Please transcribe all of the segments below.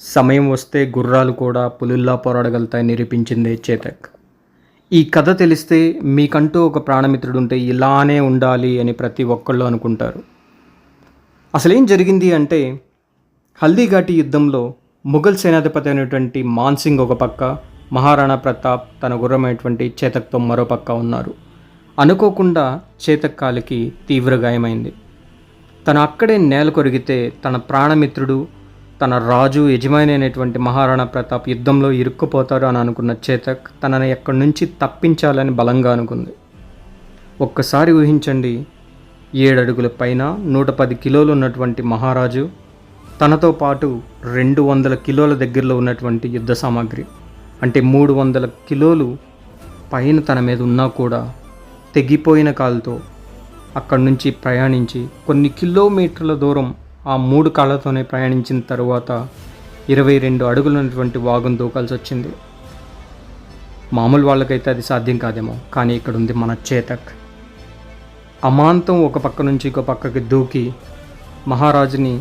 సమయం వస్తే గుర్రాలు కూడా పులుల్లా పోరాడగలుగుతాయని నిరూపించిందే చేతక్. ఈ కథ తెలిస్తే మీకంటూ ఒక ప్రాణమిత్రుడు ఉంటే ఇలానే ఉండాలి అని ప్రతి ఒక్కళ్ళు అనుకుంటారు. అసలేం జరిగింది అంటే, హల్దీఘాటి యుద్ధంలో ముఘల్ సేనాధిపతి అయినటువంటి మాన్సింగ్ ఒక పక్క, మహారాణా ప్రతాప్ తన గుర్రమైనటువంటి చేతక్తో మరో పక్క ఉన్నారు. అనుకోకుండా చేతక్ కాలికి తీవ్ర గాయమైంది. తను అక్కడే నేల కొరిగితే తన ప్రాణమిత్రుడు, తన రాజు యజమాని అయినటువంటి మహారాణా ప్రతాప్ యుద్ధంలో ఇరుక్కుపోతారు అని అనుకున్న చేతక్ తనని ఎక్కడి నుంచి తప్పించాలని బలంగా అనుకుంది. ఒక్కసారి ఊహించండి, 7 అడుగుల పైన 110 కిలోలు ఉన్నటువంటి మహారాజు, తనతో పాటు 200 కిలోల దగ్గరలో ఉన్నటువంటి యుద్ధ సామాగ్రి, అంటే 300 కిలోలు పైన తన మీద ఉన్నా కూడా తెగిపోయిన కాలుతో అక్కడి నుంచి ప్రయాణించి కొన్ని కిలోమీటర్ల దూరం ఆ 3 కాళ్ళతోనే ప్రయాణించిన తరువాత 22 అడుగులు ఉన్నటువంటి వాగును దూకాల్సి వచ్చింది. మామూలు వాళ్ళకైతే అది సాధ్యం కాదేమో, కానీ ఇక్కడ ఉంది మన చేతక్. అమాంతం ఒక పక్క నుంచి ఇంకో పక్కకి దూకి మహారాజుని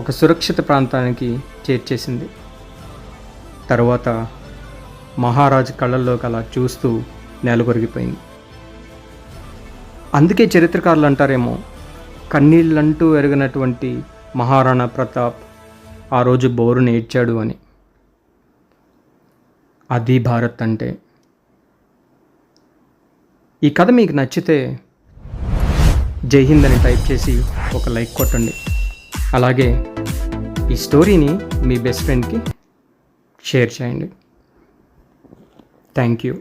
ఒక సురక్షిత ప్రాంతానికి చేర్చేసింది. తరువాత మహారాజు కళ్ళల్లోకి అలా చూస్తూ నేలకొరిగిపోయింది. అందుకే చరిత్రకారులు అంటారేమో, కన్నీళ్ళంటూ ఎరగనటువంటి మహారాణా ప్రతాప్ ఆ రోజు బోరుని ఏడ్చాడు అని. అది భారత్ అంటే. ఈ కథ మీకు నచ్చితే జై హింద్ అని టైప్ చేసి ఒక లైక్ కొట్టండి. అలాగే ఈ స్టోరీని మీ బెస్ట్ ఫ్రెండ్కి షేర్ చేయండి. Thank you.